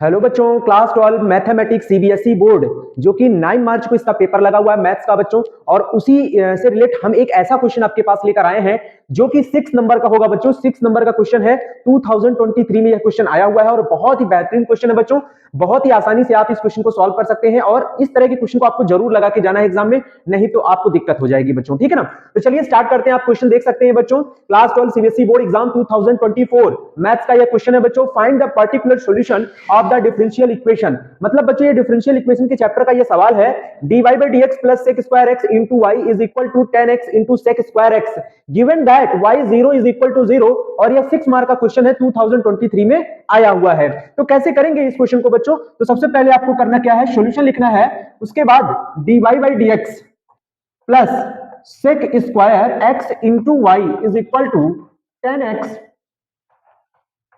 Hello बच्चों, class 12 mathematics CBSE board जो कि 9 मार्च को इसका पेपर लगा हुआ है मैथ्स का बच्चों। और उसी से रिलेट हम एक ऐसा क्वेश्चन आपके पास लेकर आए हैं जो कि 6 नंबर का होगा बच्चों। 6 नंबर का क्वेश्चन है। 2023 में यह क्वेश्चन आया हुआ है और बहुत ही बेहतरीन क्वेश्चन है बच्चों। बहुत ही आसानी से आप इस क्वेश्चन को सॉल्व कर सकते हैं और इस तरह के क्वेश्चन को आपको जरूर लगा के जाना है एग्जाम में, नहीं तो आपको दिक्कत हो जाएगी बच्चों। ठीक है ना। तो चलिए स्टार्ट करते हैं। आप क्वेश्चन देख सकते हैं बच्चों, class 12 CBSE board exam 2024 maths का यह क्वेश्चन है बच्चों। Find the particular solution of the differential equation. मतलब बच्चों ये डिफरेंशियल इक्वेशन के चैप्टर का ये सवाल है। dy by dx plus sec square x into y is equal to 10x into sec square x given that y0 is equal to 0। और यह 6 मार्क का क्वेश्चन है, 2023 में आया हुआ है। तो कैसे करेंगे इस क्वेश्चन को बच्चों? तो सबसे पहले आपको करना क्या है, सॉल्यूशन लिखना है। उसके बाद dy by dx plus sec square x into y is equal to 10x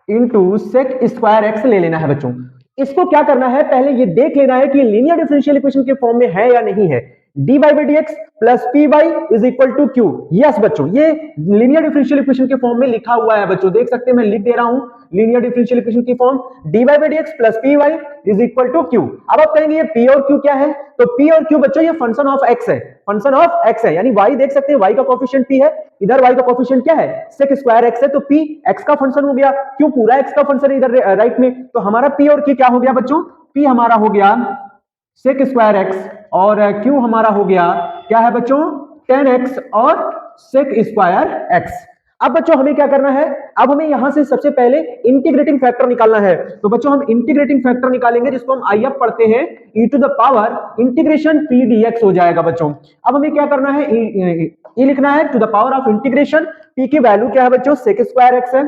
into sec square x ले लेना है बच्चों। इसको क्या करना है, पहले ये देख लेना है कि लीनियर डिफरेंशियल इक्वेशन के फॉर्म में है या नहीं है। dy by dx plus p y is equal to q. Yes बच्चों, ये लीनियर डिफरेंशियल इक्वेशन के फॉर्म में लिखा हुआ है बच्चों। देख सकते हैं, मैं लिख दे रहा हूं लीनियर डिफरेंशियल इक्वेशन की form dy by dx plus p y is equal to q. अब आप कहेंगे ये p और q क्या है? तो p और q बच्चों ये फंक्शन ऑफ x है। फंक्शन ऑफ x है यानी y देख सकते हैं, y का कोएफिशिएंट p है, इधर y का कोएफिशिएंट क्या है, sec स्क्वायर x है। तो p x का फंक्शन हो गया, q पूरा x का फंक्शन है इधर राइट में। तो हमारा p और q क्या हो गया बच्चों? p हमारा हो गया sec स्क्वायर x और q हमारा हो गया क्या है बच्चों? 10x और sec स्क्वायर x। अब बच्चों हमें क्या करना है, अब हमें यहां से सबसे पहले इंटीग्रेटिंग फैक्टर निकालना है। तो बच्चों हम इंटीग्रेटिंग फैक्टर निकालेंगे जिसको हम आई पढ़ते हैं e to the power integration p dx हो जाएगा बच्चों। अब हमें क्या करना है, e लिखना है to the power of integration p की वैल्यू क्या है बच्चों? sec स्क्वायर x है,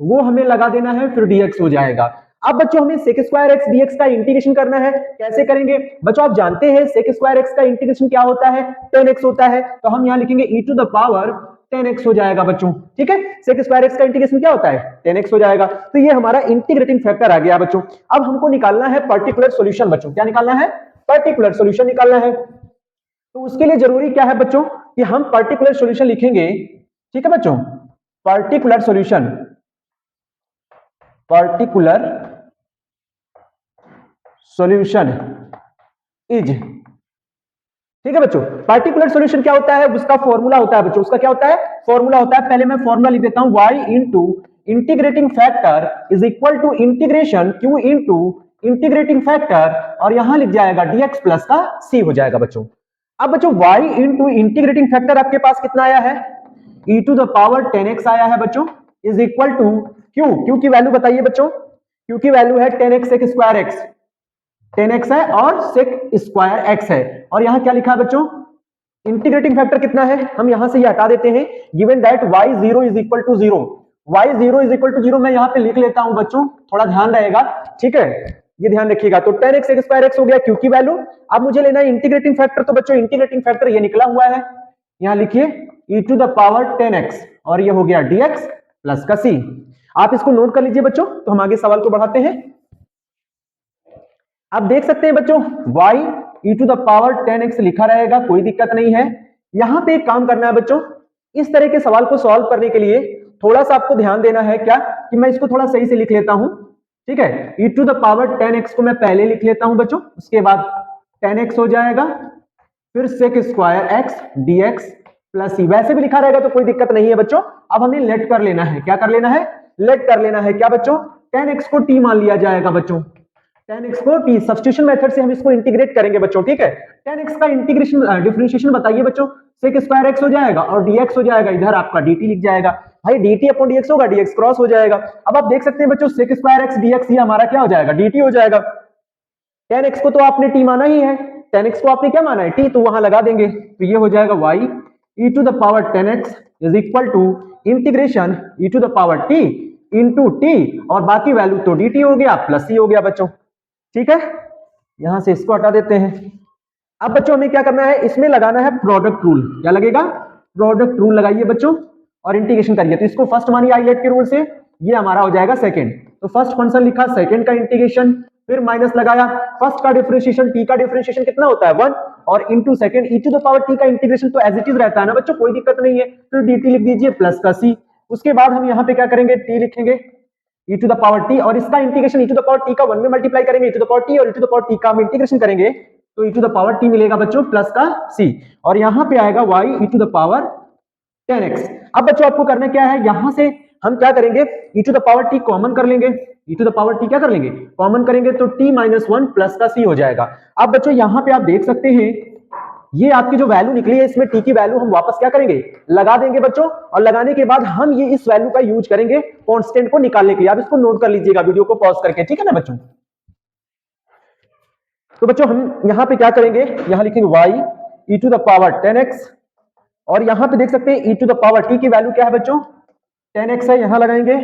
वो हमें लगा देना है, फिर dx हो जाएगा। अब बच्चों हमें sec स्क्वायर x dx का इंटीग्रेशन करना है। कैसे करेंगे बच्चों? आप जानते हैं sec स्क्वायर x का इंटीग्रेशन क्या होता है? 10x होता है। तो हम यहां लिखेंगे e to the power 10x हो जाएगा बच्चों। ठीक है, sec स्क्वायर x का इंटीग्रेशन क्या होता है? 10x हो जाएगा। तो ये हमारा इंटीग्रेटिंग फैक्टर आ गया बच्चों। अब हमको निकालना है पर्टिकुलर सॉल्यूशन बच्चों। क्या निकालना है? पर्टिकुलर सॉल्यूशन निकालना है। तो उसके लिए जरूरी क्या है बच्चों कि हम पर्टिकुलर सॉल्यूशन लिखेंगे। ठीक है बच्चों, particular solution, particular solution is, ठीक है बच्चों। पर्टिकुलर सॉल्यूशन क्या होता है? उसका फॉर्मूला होता है बच्चों। उसका क्या होता है? फॉर्मूला होता है। पहले मैं फॉर्मूला लिख देता हूं, y into integrating factor is equal to integration q into integrating factor और यहां लिख जाएगा dx प्लस का c हो जाएगा बच्चों। अब बच्चों y इंटू इंटीग्रेटिंग फैक्टर आपके पास कितना आया है? e to the power 10x आया है बच्चों, इज इक्वल टू q की वैल्यू बताइए बच्चों। q की वैल्यू है 10x sec square x, 10x है और sec स्क्वायर x है। और यहां क्या लिखा है बच्चों? इंटीग्रेटिंग फैक्टर कितना है, हम यहां से ये हटा देते हैं। Given that y0 is equal to 0, y0 is equal to 0 मैं यहां पे लिख लेता हूं बच्चों, थोड़ा ध्यान रहेगा। ठीक है, ये ध्यान रखिएगा। तो 10x sec स्क्वायर x हो गया q की वैल्यू। अब मुझे लेना है इंटीग्रेटिंग फैक्टर। तो बच्चों इंटीग्रेटिंग फैक्टर ये निकला हुआ है, यहां लिखिए e to the power 10x और ये हो गया dx प्लस का c। आप इसको नोट कर लीजिए बच्चों। तो हम आगे सवाल को बढ़ाते हैं। आप देख सकते हैं बच्चों y e to the power 10x लिखा रहेगा, कोई दिक्कत नहीं है। यहां पे एक काम करना है बच्चों, इस तरह के सवाल को सॉल्व करने के लिए थोड़ा सा आपको ध्यान देना है। क्या कि मैं इसको थोड़ा सही से लिख लेता हूं। ठीक है, e to the power 10x को मैं पहले लिख लेता हूं बच्चों, उसके बाद 10x हो जाएगा, फिर sec square x dx plus c। वैसे भी लिखा रहेगा तो कोई दिक्कत नहीं है बच्चों। अब हमें लेट कर लेना है। क्या कर लेना है? लेट कर लेना है। क्या बच्चों? 10x को t मान लिया जाएगा बच्चों, 10x को t। सब्स्टिट्यूशन मेथड से हम इसको इंटीग्रेट करेंगे बच्चों। ठीक है, 10x का इंटीग्रेशन डिफरेंशिएशन बताइए बच्चों। sec स्क्वायर x हो जाएगा और dx हो जाएगा, इधर आपका dt लिख जाएगा। भाई dt अपॉन dx होगा, dx क्रॉस हो जाएगा। अब आप देख सकते हैं बच्चों sec स्क्वायर x dx ये हमारा क्या हो जाएगा? dt हो जाएगा। 10x को तो आपने t माना ही है, 10x को आपने क्या माना है? t, तो वहां लगा देंगे। तो ये हो जाएगा y e to the power 10x is equal to integration e to the power t into t और बाकी वैल्यू तो dt हो गया प्लस c हो गया बच्चों। ठीक है, यहां से इसको हटा देते हैं। अब बच्चों हमें क्या करना है, इसमें लगाना है प्रोडक्ट रूल। क्या लगेगा? प्रोडक्ट रूल लगाइए बच्चों और इंटीग्रेशन करिए। तो इसको फर्स्ट मानिए आइलेट के रूल से, ये हमारा हो जाएगा सेकंड। तो फर्स्ट फंक्शन लिखा, सेकंड का इंटीग्रेशन, फिर माइनस लगाया। फर्स्ट का डिफरेंशिएशन, t का डिफरेंशिएशन कितना होता है? 1 और into second e to the power t का इंटीग्रेशन तो एज इट इज रहता है ना बच्चों, कोई दिक्कत नहीं है। फिर dt लिख दीजिए प्लस का c। उसके बाद हम यहाँ पे क्या करेंगे, t लिखेंगे e to the power t, और इसका integration e to the power t का 1 में मल्टीप्लाई करेंगे e to the power t, और e to the power t का हम इंटीग्रेशन करेंगे तो e to the power t मिलेगा बच्चों प्लस का c, और यहां पे आएगा y e to the power 10x। अब बच्चों आपको करना क्या है, यहां से हम क्या करेंगे, e to the power t common कर लेंगे, e to the power t क्या कर लेंगे, कॉमन करेंगे तो t माइनस 1 प्लस का c हो जाएगा। अब बच्चों यहां पे आप देख सकते हैं ये आपकी जो वैल्यू निकली है इसमें t की वैल्यू हम वापस क्या करेंगे, लगा देंगे बच्चों, और लगाने के बाद हम ये इस वैल्यू का यूज करेंगे कांस्टेंट को निकालने के लिए। आप इसको नोट कर लीजिएगा वीडियो को पॉज करके, ठीक है ना बच्चों। तो बच्चों हम यहां पे क्या करेंगे, यहां लिखेंगे y e to the power 10x, और यहां पे देख सकते हैं e to the power t की वैल्यू क्या है बच्चों 10x है, यहां लगाएंगे,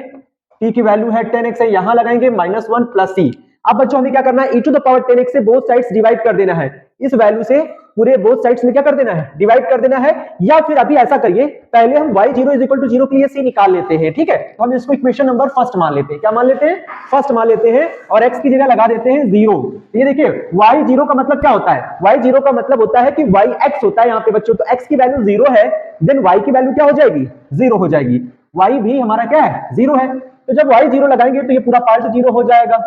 t की वैल्यू है 10x है, यहां लगाएंगे -1 प्लस c। अब बच्चों हमें क्या करना है, e to the power 10x से बोथ साइड्स डिवाइड कर देना है, इस वैल्यू से पूरे बोथ साइड्स में क्या कर देना है, डिवाइड कर देना है। या फिर अभी ऐसा करिए, पहले हम y 0 0 के लिए c निकाल लेते हैं, ठीक है। तो हम इसको इक्वेशन नंबर फर्स्ट मान लेते हैं, क्या मान लेते हैं, फर्स्ट मान लेते हैं, और x की जगह लगा देते हैं 0। ये देखिए y 0 का मतलब क्या होता है, y 0 का मतलब होता है कि y x होता है यहाँ पे बच्चों, तो x की वैल्यू 0 है, देन y की वैल्यू क्या हो जाएगी, 0 हो जाएगी, y भी हमारा क्या है, 0 है। तो जब y 0 लगाएंगे तो ये पूरा पार्ट 0 हो जाएगा,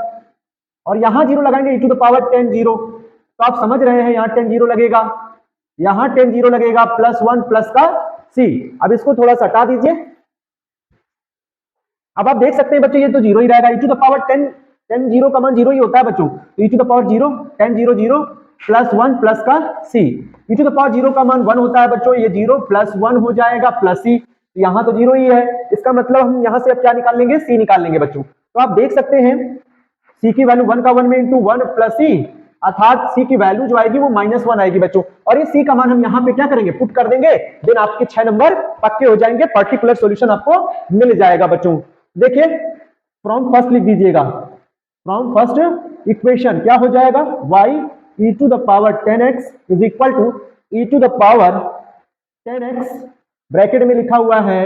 और यहां 0 लगाएंगे e टू द पावर 10 0, तो आप समझ रहे हैं यहाँ 10 0 लगेगा, यहां 10 0 लगेगा, +1 प्लस का c। अब इसको थोड़ा सा हटा दीजिए, अब आप देख सकते हैं बच्चों ये तो 0 ही रहेगा, e टू द पावर 10 0 का मान 0 ही होता है बच्चों, तो e to the power 0 10 0 0 +1 plus का c, e to the power 0 का मान 1 होता है बच्चों, ये 0 +1 हो जाएगा प्लस c, यहां तो 0 ही है, इसका मतलब हम यहां से अब क्या निकाल लेंगे, c निकाल लेंगे बच्चों। तो आप देख सकते हैं c की वैल्यू 1 का 1 में इंटू 1 प्लस c, अर्थात c की वैल्यू जो आएगी वो -1 आएगी बच्चों, और ये c का मान हम यहाँ पे क्या करेंगे, पुट कर देंगे, देन आपके 6 नंबर पक्के हो जाएंगे, पर्टिकुलर सॉल्यूशन आपको मिल जाएगा बच्चों। देखिए फ्रॉम फर्स्ट लिख दीजिएगा, फ्रॉम फर्स्ट इक्वेशन क्या हो जाएगा, y e to the power 10x is equal to e to the power 10x, bracket में लिखा हुआ है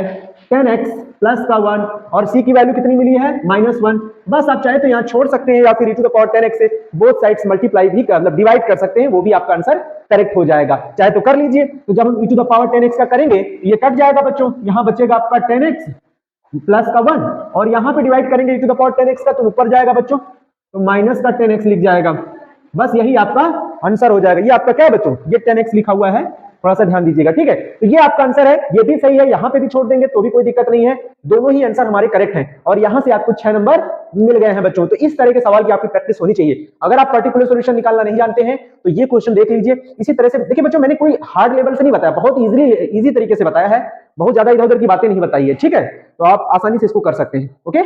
10x प्लस का 1, और c की वैल्यू कितनी मिली है, -1। बस आप चाहे तो यहाँ छोड़ सकते हैं, या फिर e to the power 10x से बोथ साइड्स मल्टीप्लाई भी मतलब डिवाइड कर सकते हैं, वो भी आपका आंसर करेक्ट हो जाएगा, चाहे तो कर लीजिए। तो जब हम e to the power 10x का करेंगे ये कट जाएगा बच्चों, यहाँ बचेगा आपका 10x प्लस का 1, और यहाँ पे डिवाइड करेंगे e to the power 10x का, तो ऊपर जाएगा बच्चों, तो माइनस का 10x लिख जाएगा, बस यही आपका आंसर हो जाएगा। ये आपका क्या है बच्चों, ये 10x लिखा हुआ है, थोड़ा सा ध्यान दीजिएगा, ठीक है। तो ये आपका आंसर है, ये भी सही है, यहाँ पे भी छोड़ देंगे तो भी कोई दिक्कत नहीं है, दोनों ही आंसर हमारे करेक्ट हैं, और यहाँ से आपको 6 नंबर मिल गए हैं बच्चों। तो इस तरह के सवाल की आपकी प्रैक्टिस होनी चाहिए। अगर आप पर्टिकुलर सॉल्यूशन निकालना नहीं जानते हैं तो ये क्वेश्चन देख लीजिए। इसी तरह से देखिए बच्चों, मैंने कोई हार्ड लेवल से नहीं बताया, बहुत इजी तरीके से बताया है, बहुत ज्यादा इधर उधर की बातें नहीं बताई है, ठीक है। तो आप आसानी से इसको कर सकते हैं, ओके।